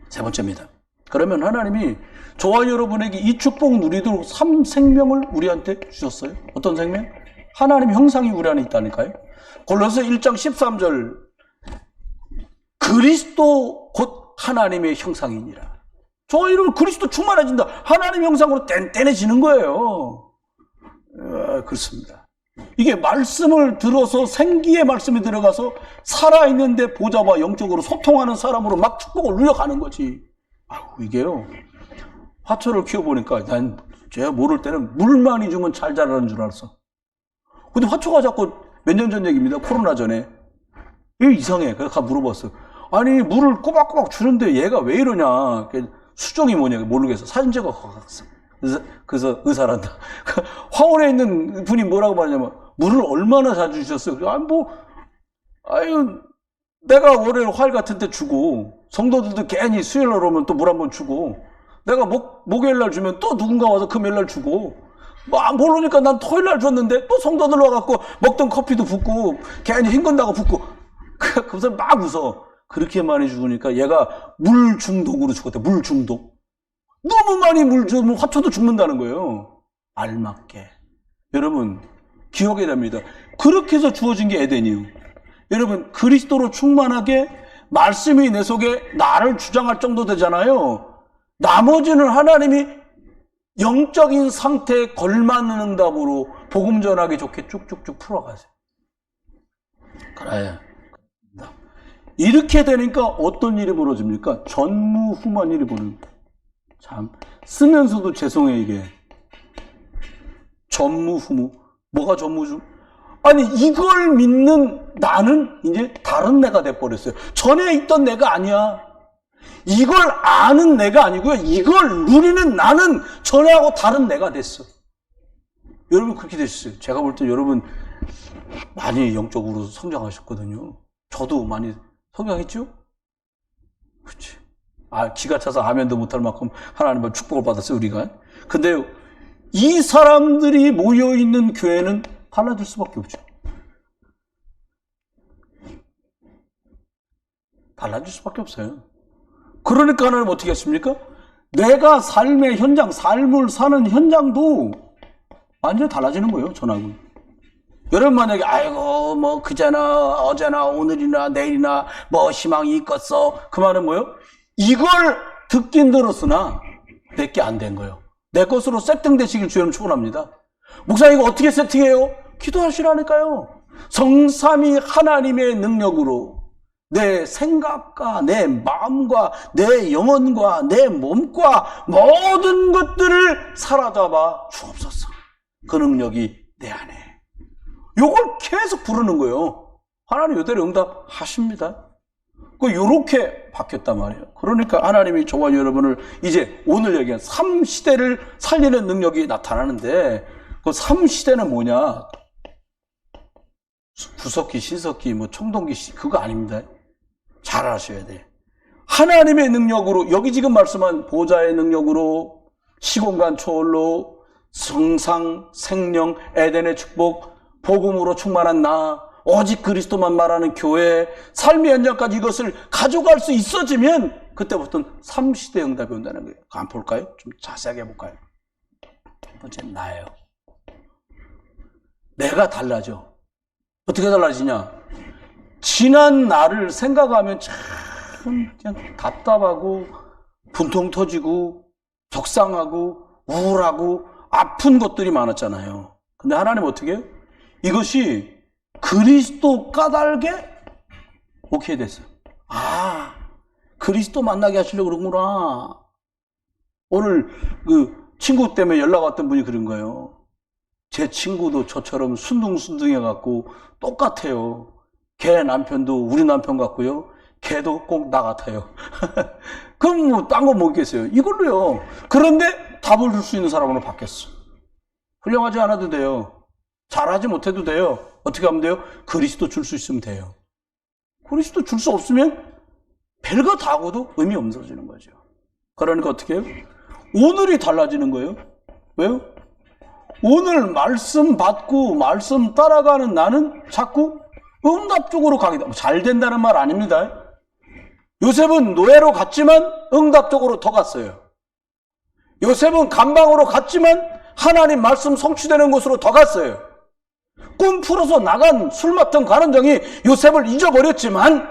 세 번째입니다. 그러면 하나님이 저와 여러분에게 이 축복 누리도록 생명을 우리한테 주셨어요. 어떤 생명? 하나님 형상이 우리 안에 있다니까요. 골로새 1장 13절 그리스도 곧 하나님의 형상이니라. 저와 여러분 그리스도 충만해진다. 하나님 형상으로 뗀뗀해지는 거예요. 그렇습니다. 이게 말씀을 들어서 생기의 말씀이 들어가서 살아있는데 보좌와 영적으로 소통하는 사람으로 막 축복을 누려가는 거지. 이게요. 화초를 키워보니까 난 제가 모를 때는 물 많이 주면 잘 자라는 줄 알았어. 근데 화초가 자꾸 몇 년 전 얘기입니다. 코로나 전에. 이게 이상해. 그래서 물어봤어. 물을 꼬박꼬박 주는데 얘가 왜 이러냐. 수종이 뭐냐 모르겠어. 사진 찍어 갔어. 그래서 의사란다. 화원에 있는 분이 뭐라고 말하냐면 물을 얼마나 자주 주셨어요? 내가 월요일 화요일 같은 때 주고 성도들도 괜히 수요일 날 오면 또 물 한번 주고 내가 목요일 날 주면 또 누군가 와서 금요일 날 주고 모르니까 난 토요일 날 줬는데 또 성도들 와갖고 먹던 커피도 붓고 괜히 헹군다고 붓고 그래서 막 웃어. 그렇게 많이 죽으니까 얘가 물 중독으로 죽었대. 물 중독. 너무 많이 물 주면 화초도 죽는다는 거예요. 알맞게. 여러분 기억해야 됩니다. 그렇게 해서 주어진 게 에덴이에요. 여러분 그리스도로 충만하게 말씀이 내 속에 나를 주장할 정도 되잖아요. 나머지는 하나님이 영적인 상태에 걸맞는 응답으로 복음 전하기 좋게 쭉쭉쭉 풀어가세요. 그래. 이렇게 되니까 어떤 일이 벌어집니까? 전무후무한 일이 벌어집니다. 참 쓰면서도 죄송해 이게. 전무후무. 뭐가 전무죠? 아니, 이걸 믿는 나는 이제 다른 내가 돼버렸어요. 전에 있던 내가 아니야. 이걸 아는 내가 아니고요. 이걸 누리는 나는 전에하고 다른 내가 됐어. 여러분 그렇게 됐어요. 제가 볼 때 여러분 많이 영적으로 성장하셨거든요. 저도 많이 성장했죠? 그렇지. 기가 차서 아멘도 못할 만큼 하나님의 축복을 받았어요, 우리가. 근데요, 이 사람들이 모여있는 교회는 달라질 수밖에 없죠. 달라질 수밖에 없어요. 그러니까 하나님 어떻게 했습니까? 내가 삶의 현장, 삶을 사는 현장도 완전히 달라지는 거예요, 전하고. 여러분 만약에 아이고 뭐 그제나 어제나 오늘이나 내일이나 뭐 희망이 있겠어, 그 말은 뭐예요? 이걸 듣긴 들었으나 내게 안 된 거예요. 내 것으로 세팅되시길 주여는 축원합니다. 목사님 이거 어떻게 세팅해요? 기도하시라니까요. 성삼위 하나님의 능력으로 내 생각과 내 마음과 내 영혼과 내 몸과 모든 것들을 사로잡아 주옵소서. 그 능력이 내 안에. 요걸 계속 부르는 거예요. 하나님 이대로 응답하십니다. 요렇게 바뀌었단 말이에요. 그러니까 하나님이 저와 여러분을 이제 오늘 얘기한 3시대를 살리는 능력이 나타나는데, 그 3시대는 뭐냐? 구석기, 신석기, 뭐 청동기, 그거 아닙니다. 잘 아셔야 돼. 하나님의 능력으로, 여기 지금 말씀한 보좌의 능력으로, 시공간 초월로, 성상, 생명, 에덴의 축복, 복음으로 충만한 나, 오직 그리스도만 말하는 교회, 삶의 현장까지 이것을 가져갈 수 있어지면 그때부터는 3시대 응답이 온다는 거예요. 한번 볼까요? 좀 자세하게 볼까요? 첫 번째는 나예요. 내가 달라져. 어떻게 달라지냐? 지난 나를 생각하면 참 그냥 답답하고 분통 터지고 적상하고 우울하고 아픈 것들이 많았잖아요. 근데 하나님 어떻게 해요? 이것이 그리스도 까닭에 오케이 됐어요. 그리스도 만나게 하시려고 그러구나. 오늘 그 친구 때문에 연락 왔던 분이 그런 거예요. 제 친구도 저처럼 순둥순둥해갖고 똑같아요. 걔 남편도 우리 남편 같고요. 걔도 꼭 나 같아요. 그럼 뭐 딴 거 뭐 있겠어요? 이걸로요. 그런데 답을 줄 수 있는 사람으로 바뀌었어. 훌륭하지 않아도 돼요. 잘하지 못해도 돼요. 어떻게 하면 돼요? 그리스도 줄 수 있으면 돼요. 그리스도 줄 수 없으면 별거 다 하고도 의미 없어지는 거죠. 그러니까 어떻게 해요? 오늘이 달라지는 거예요. 왜요? 오늘 말씀 받고 말씀 따라가는 나는 자꾸 응답 쪽으로 가게 돼. 잘 된다는 말 아닙니다. 요셉은 노예로 갔지만 응답 쪽으로 더 갔어요. 요셉은 감방으로 갔지만 하나님 말씀 성취되는 곳으로 더 갔어요. 꿈 풀어서 나간 술 맡은 관원장이 요셉을 잊어버렸지만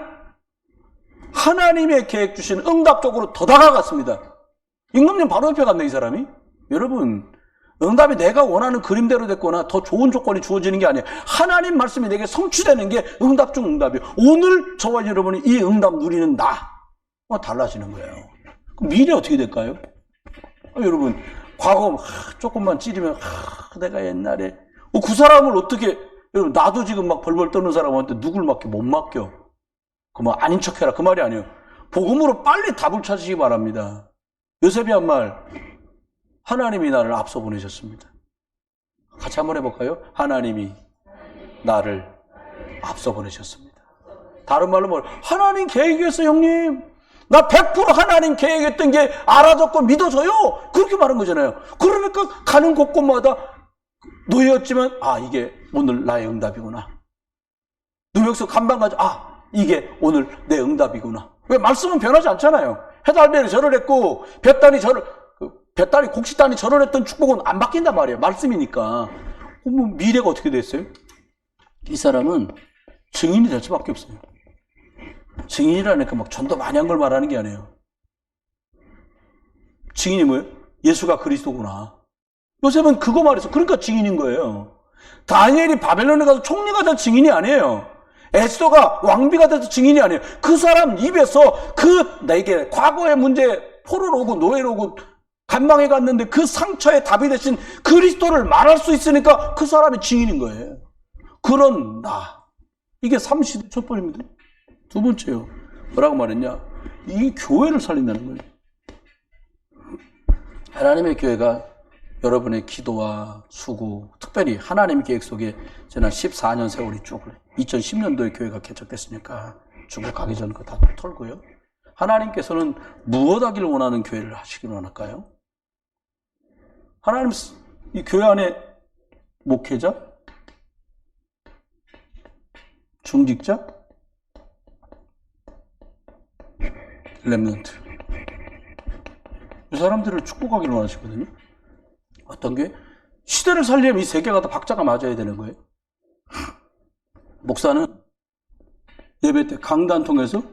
하나님의 계획 주신 응답 쪽으로 더 다가갔습니다. 임금님 바로 옆에 갔네, 이 사람이. 여러분, 응답이 내가 원하는 그림대로 됐거나 더 좋은 조건이 주어지는 게 아니에요. 하나님 말씀이 내게 성취되는 게 응답 중 응답이에요. 오늘 저와 여러분이 이 응답 누리는 나가 달라지는 거예요. 그럼 미래 어떻게 될까요? 여러분, 과거 조금만 찌르면 내가 옛날에 그 사람을 어떻게, 여러분, 나도 지금 막 벌벌 떠는 사람한테 누굴 맡겨? 못 맡겨. 그 뭐 아닌 척해라, 그 말이 아니에요. 복음으로 빨리 답을 찾으시기 바랍니다. 요셉이 한 말, 하나님이 나를 앞서 보내셨습니다. 같이 한번 해볼까요? 하나님이 나를 앞서 보내셨습니다. 다른 말로 뭐, 하나님 계획이었어, 형님. 나 100% 하나님 계획했던 게 알아졌고 믿어져요. 그렇게 말한 거잖아요. 그러니까 가는 곳곳마다 노예였지만, 이게 오늘 나의 응답이구나. 누명석 감방 가지고, 이게 오늘 내 응답이구나. 왜? 말씀은 변하지 않잖아요. 해달벨이 절을 했고, 뱃단이 곡식단이 절을 했던 축복은 안 바뀐단 말이에요. 말씀이니까. 뭐 미래가 어떻게 됐어요? 이 사람은 증인이 될 수밖에 없어요. 증인이라니까 막 전도 많이 한 걸 말하는 게 아니에요. 증인이 뭐예요? 예수가 그리스도구나. 요셉은 그거 말해서 그러니까 증인인 거예요. 다니엘이 바벨론에 가서 총리가 될 증인이 아니에요. 에스더가 왕비가 돼서 증인이 아니에요. 그 사람 입에서 내게 과거의 문제, 포로로 오고 노예로 오고 간방에 갔는데 그 상처의 답이 되신 그리스도를 말할 수 있으니까 그 사람이 증인인 거예요. 그런 나. 이게 삼시대 첫 번입니다. 두 번째요. 뭐라고 말했냐? 이 교회를 살린다는 거예요. 하나님의 교회가 여러분의 기도와 수고, 특별히 하나님 계획 속에 지난 14년 세월이 쭉 2010년도에 교회가 개척됐으니까 중국 가기 전 거 다 털고요. 하나님께서는 무엇 하기를 원하는 교회를 하시길 원할까요? 하나님 이 교회 안에 목회자, 중직자, 렘넌트, 이 사람들을 축복하기를 원하시거든요. 어떤 게 시대를 살리려면 이 세 개가 다 박자가 맞아야 되는 거예요. 목사는 예배 때 강단 통해서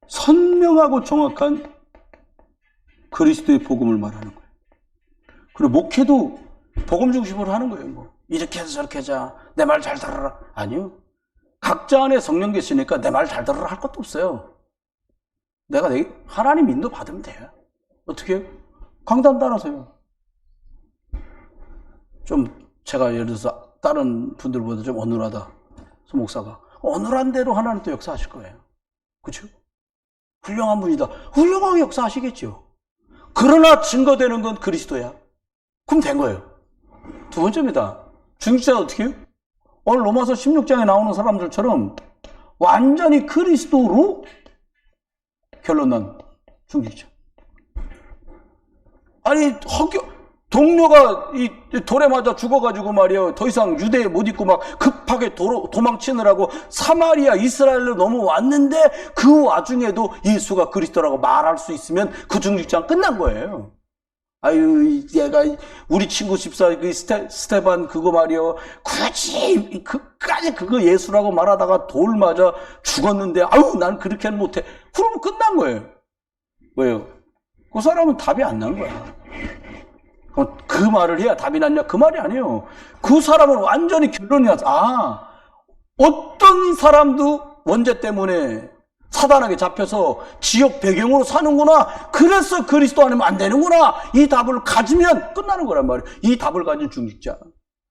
선명하고 정확한 그리스도의 복음을 말하는 거예요. 그리고 목회도 복음 중심으로 하는 거예요. 뭐 이렇게 해서 저렇게 하자, 내 말 잘 들어라. 아니요. 각자 안에 성령 계시니까 내 말 잘 들어라 할 것도 없어요. 내가 하나님 인도 받으면 돼요. 어떻게 해요? 강단 따라서요. 좀 제가 예를 들어서 다른 분들보다 좀 어눌하다. 서 목사가 어눌한 대로 하나님 또 역사하실 거예요. 그렇죠? 훌륭한 분이다. 훌륭하게 역사하시겠죠. 그러나 증거되는 건 그리스도야. 그럼 된 거예요. 두 번째입니다. 중직자가 어떻게 해요? 오늘 로마서 16장에 나오는 사람들처럼 완전히 그리스도로 결론난 중직자. 아니 동료가 이 돌에 맞아 죽어가지고 말이에요. 더 이상 유대에 못 있고 막 급하게 도망치느라고 사마리아 이스라엘로 넘어왔는데 그 와중에도 예수가 그리스도라고 말할 수 있으면 그 중직자는 끝난 거예요. 아유, 얘가 우리 친구 집사 그 스테반 그거 말이요. 굳이 그까지 그거 예수라고 말하다가 돌 맞아 죽었는데 아유, 난 그렇게는 못해. 그러면 끝난 거예요. 왜요? 그 사람은 답이 안 난 거야. 그 말을 해야 답이 났냐? 그 말이 아니에요. 그 사람은 완전히 결론이 났어. 아, 어떤 사람도 원죄 때문에 사단에게 잡혀서 지역 배경으로 사는구나. 그래서 그리스도 아니면 안 되는구나. 이 답을 가지면 끝나는 거란 말이에요. 이 답을 가진 중직자.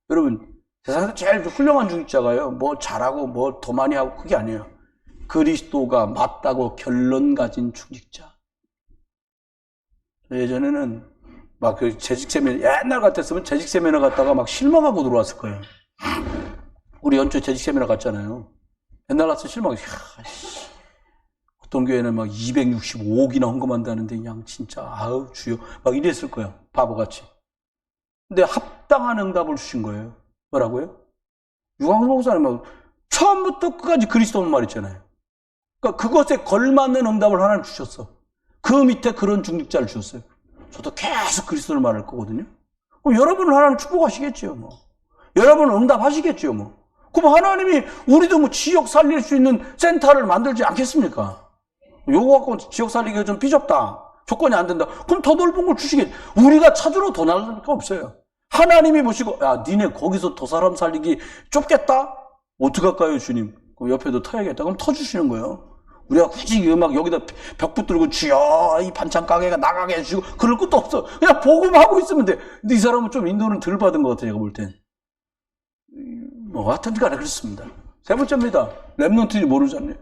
여러분, 세상에서 제일 훌륭한 중직자가요. 뭐 잘하고 뭐 더 많이 하고 그게 아니에요. 그리스도가 맞다고 결론 가진 중직자. 예전에는 막 그 재직 세미나, 옛날 같았으면 재직 세미나 갔다가 막 실망하고 들어왔을 거예요. 우리 연초에 재직 세미나 갔잖아요. 옛날 같으면 실망해. 어떤 교회는 막 265억이나 헌금한다는데 그냥 진짜 아우 주여 막 이랬을 거야. 바보같이. 근데 합당한 응답을 주신 거예요. 뭐라고요? 유광수 목사님 막 처음부터 끝까지 그리스도만 말했잖아요. 그러니까 그것에 걸맞는 응답을 하나님 주셨어. 그 밑에 그런 중직자를 주셨어요. 저도 계속 그리스도를 말할 거거든요. 그럼 여러분을 하나님 축복하시겠지요, 뭐. 여러분은 응답하시겠지요, 뭐. 그럼 하나님이 우리도 뭐 지역 살릴 수 있는 센터를 만들지 않겠습니까? 요거 갖고 지역 살리기가 좀 삐졌다. 조건이 안 된다. 그럼 더 넓은 걸 주시겠지. 우리가 찾으러 더 나갈 거 없어요. 하나님이 보시고, 야, 니네 거기서 더 사람 살리기 좁겠다? 어떡할까요, 주님? 그럼 옆에도 터야겠다. 그럼 터주시는 거예요. 우리가 굳이 막 여기다 벽 붙들고 주여 이 반찬 가게가 나가게 해주시고 그럴 것도 없어. 그냥 복음하고 있으면 돼. 근데 이 사람은 좀 인도는 덜 받은 것 같아요. 제가 볼 땐. 뭐 하여튼 간에 그렇습니다. 세 번째입니다. 렘넌트들이 모르잖아요.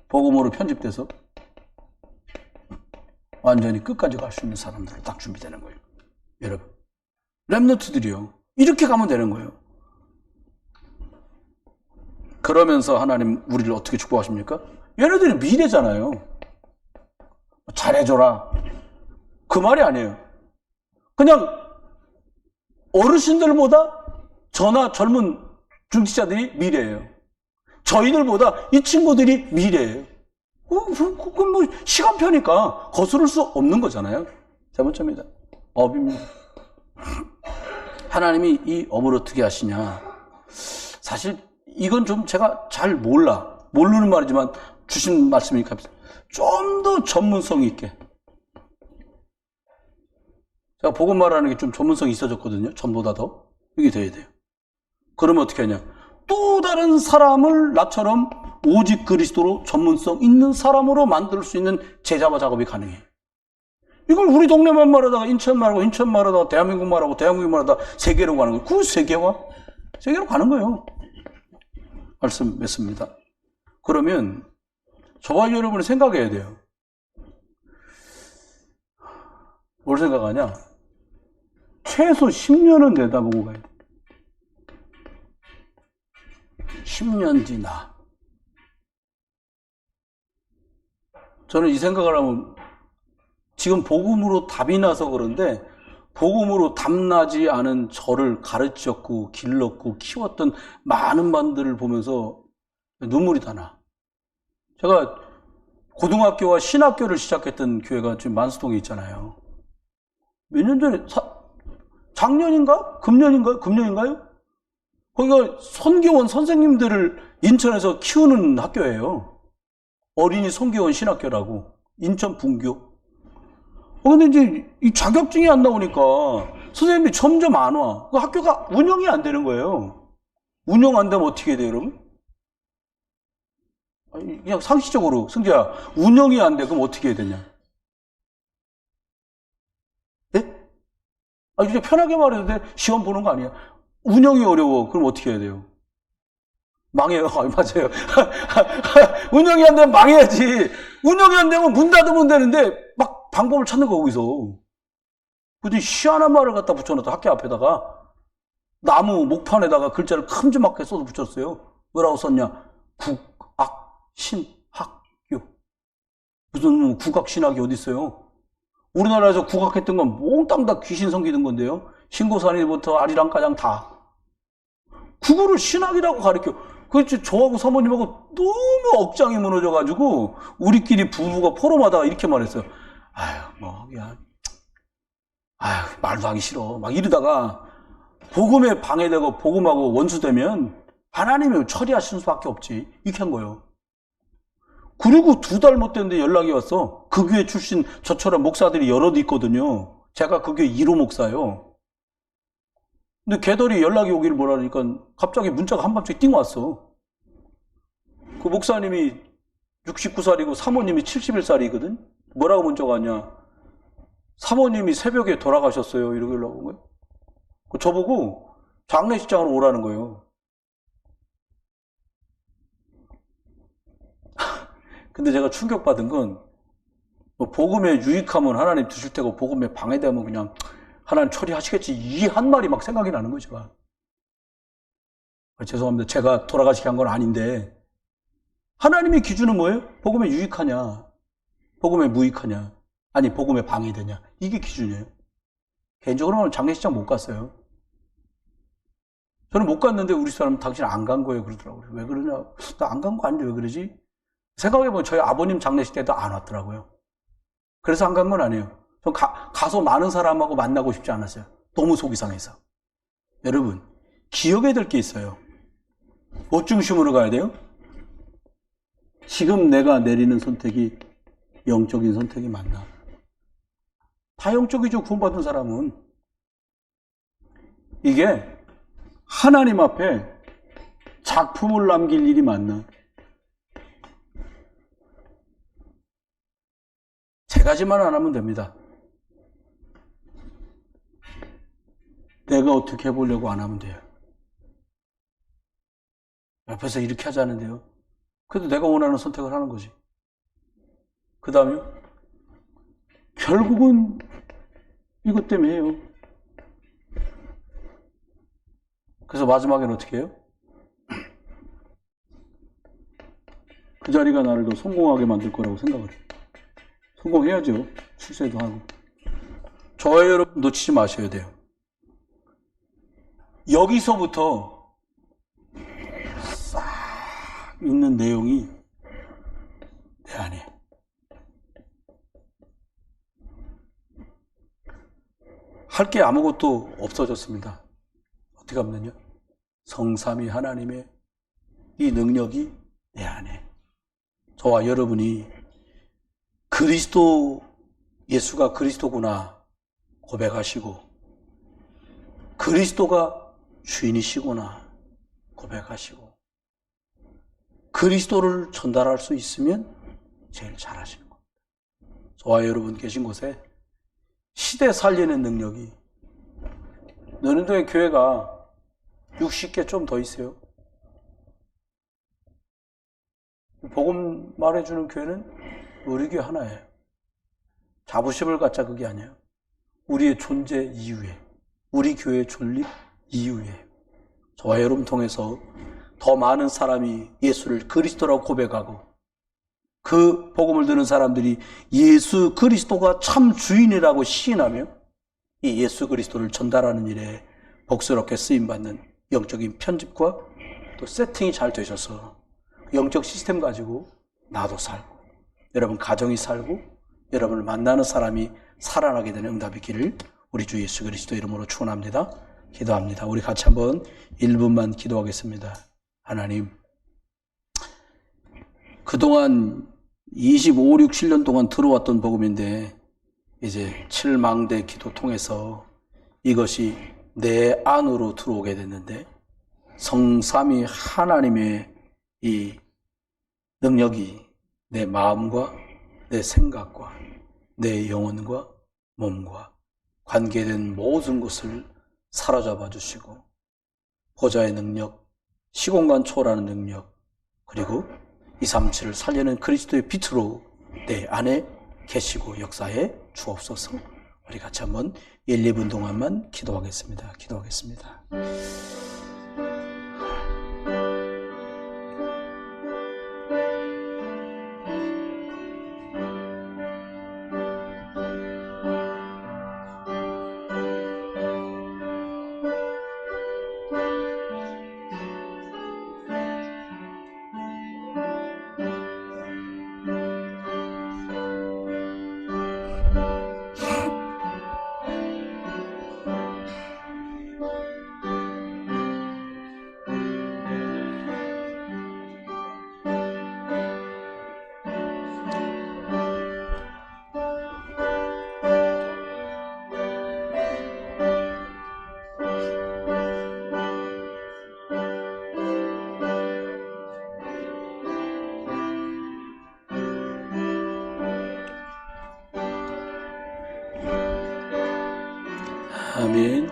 복음으로 편집돼서 완전히 끝까지 갈 수 있는 사람들을 딱 준비되는 거예요. 여러분. 렘넌트들이요. 이렇게 가면 되는 거예요. 그러면서 하나님 우리를 어떻게 축복하십니까? 얘네들이 미래잖아요. 잘해줘라. 그 말이 아니에요. 그냥 어르신들보다 저나 젊은 중직자들이 미래예요. 저희들보다 이 친구들이 미래예요. 그건 뭐 시간표니까 거스를 수 없는 거잖아요. 세 번째입니다. 업입니다. 하나님이 이 업을 어떻게 하시냐. 사실 이건 좀 제가 잘 모르는 말이지만 주신 말씀이니까 좀 더 전문성 있게. 제가 복음 말하는 게 좀 전문성이 있어졌거든요. 전보다 더. 이게 돼야 돼요. 그러면 어떻게 하냐. 또 다른 사람을 나처럼 오직 그리스도로 전문성 있는 사람으로 만들 수 있는 제자화 작업이 가능해요. 이걸 우리 동네만 말하다가 인천 말하고 인천 말하다가 대한민국 말하고 대한민국 말하다가 세계로 가는 거예요. 그 세계화? 세계로 가는 거예요. 말씀 맺습니다. 그러면 저와 여러분이 생각해야 돼요. 뭘 생각하냐? 최소 10년은 내다보고 가야 돼. 10년 뒤 나. 저는 이 생각을 하면 지금 복음으로 답이 나서 그런데 복음으로 답나지 않은 저를 가르쳤고 길렀고 키웠던 많은 분들을 보면서 눈물이 다 나. 제가 고등학교와 신학교를 시작했던 교회가 지금 만수동에 있잖아요. 몇 년 전에 작년인가? 금년인가요? 거기가 선교원 선생님들을 인천에서 키우는 학교예요. 어린이 선교원 신학교라고. 인천 분교. 근데 이제 이 자격증이 안 나오니까 선생님이 점점 안 와. 그 학교가 운영이 안 되는 거예요. 운영 안 되면 어떻게 돼요, 여러분? 그냥 상식적으로, 승재야, 운영이 안 돼. 그럼 어떻게 해야 되냐? 네? 이제 편하게 말해도 돼. 시험 보는 거 아니야. 운영이 어려워. 그럼 어떻게 해야 돼요? 망해요. 맞아요. 운영이 안 되면 망해야지. 운영이 안 되면 문 닫으면 되는데 막 방법을 찾는 거 거기서. 근데 희한한 말을 갖다 붙여놨다. 학교 앞에다가 나무 목판에다가 글자를 큼지막하게 써서 붙였어요. 뭐라고 썼냐? 국악신학교. 무슨 국악신학이 어디 있어요? 우리나라에서 국악했던 건 몽땅 다 귀신 섬기는 건데요. 신고사리부터 아리랑가장 다. 그거를 신학이라고 가르쳐. 그렇지, 저하고 사모님하고 너무 억장이 무너져가지고 우리끼리 부부가 포럼하다가 이렇게 말했어요. 말도 하기 싫어. 막 이러다가 복음에 방해되고 복음하고 원수되면 하나님이 처리하시는 수밖에 없지. 이렇게 한 거예요. 그리고 2달 못 됐는데 연락이 왔어. 그 교회 출신 저처럼 목사들이 여럿 있거든요. 제가 그 교회 1호 목사예요. 근데 걔들이 연락이 오기를 뭐라니까 갑자기 문자가 한밤중에 띵 왔어. 그 목사님이 69살이고 사모님이 71살이거든. 뭐라고 문자가 왔냐? 사모님이 새벽에 돌아가셨어요. 이러고 연락 온 거예요. 저보고 장례식장으로 오라는 거예요. 근데 제가 충격받은 건 복음에 유익하면 하나님 주실 테고 복음에 방해되면 그냥 하나님 처리하시겠지. 이 한 말이 막 생각이 나는 거죠, 제가. 죄송합니다. 제가 돌아가시게 한 건 아닌데 하나님의 기준은 뭐예요? 복음에 유익하냐? 복음에 무익하냐? 아니, 복음에 방해되냐? 이게 기준이에요. 개인적으로는 장례식장 못 갔어요. 저는 못 갔는데 우리 사람은 당신 안 간 거예요 그러더라고요. 왜 그러냐? 나 안 간 거 아닌데 왜 그러지? 생각해보면 저희 아버님 장례식 때도 안 왔더라고요. 그래서 안 간 건 아니에요. 전 가서 많은 사람하고 만나고 싶지 않았어요. 너무 속이 상해서. 여러분, 기억해야 될 게 있어요. 뭐 중심으로 가야 돼요? 지금 내가 내리는 선택이 영적인 선택이 맞나? 다 영적이죠, 구원받은 사람은. 이게 하나님 앞에 작품을 남길 일이 맞나? 세 가지만 안 하면 됩니다. 내가 어떻게 해보려고 안 하면 돼요. 옆에서 이렇게 하자는데요. 그래도 내가 원하는 선택을 하는 거지. 그 다음에 결국은 이것 때문에 해요. 그래서 마지막에는 어떻게 해요? 그 자리가 나를 더 성공하게 만들 거라고 생각을 해요. 성공해야죠. 출세도 하고. 저와 여러분 놓치지 마셔야 돼요. 여기서부터 싹 있는 내용이 내 안에 할 게 아무것도 없어졌습니다. 어떻게 하면요? 성삼위 하나님의 이 능력이 내 안에 저와 여러분이 그리스도 예수가 그리스도구나 고백하시고 그리스도가 주인이시구나 고백하시고 그리스도를 전달할 수 있으면 제일 잘하시는 겁니다. 저와 여러분 계신 곳에 시대 살리는 능력이 너는도의 교회가 60개 좀 더 있어요. 복음 말해주는 교회는 우리 교회 하나예요. 자부심을 갖자 그게 아니에요. 우리의 존재 이유에, 우리 교회의 존립 이유에 저와 여러분 통해서 더 많은 사람이 예수를 그리스도라고 고백하고 그 복음을 듣는 사람들이 예수 그리스도가 참 주인이라고 시인하며 이 예수 그리스도를 전달하는 일에 복스럽게 쓰임받는 영적인 편집과 또 세팅이 잘 되셔서 영적 시스템 가지고 나도 살고 여러분 가정이 살고 여러분을 만나는 사람이 살아나게 되는 응답의 길을 우리 주 예수 그리스도 이름으로 축원합니다. 기도합니다. 우리 같이 한번 1분만 기도하겠습니다. 하나님, 그동안 25, 6, 7년 동안 들어왔던 복음인데 이제 7망대 기도 통해서 이것이 내 안으로 들어오게 됐는데 성삼위 하나님의 이 능력이 내 마음과 내 생각과 내 영혼과 몸과 관계된 모든 것을 사로잡아 주시고 보좌의 능력, 시공간 초월하는 능력, 그리고 237을 살리는 그리스도의 빛으로 내 안에 계시고 역사에 주옵소서. 우리 같이 한번 1, 2분 동안만 기도하겠습니다. 기도하겠습니다. 아멘.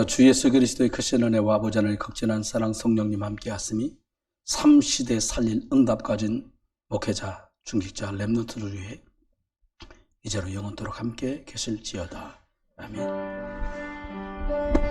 주 예수 그리스도의 크신 은혜와 아버지 하나님의 극진한 사랑 성령님 함께 하심이 3시대 살릴 응답 가진 목회자, 중직자, 렘넌트를 위해 이제로 영원토록 함께 계실지어다. 아멘.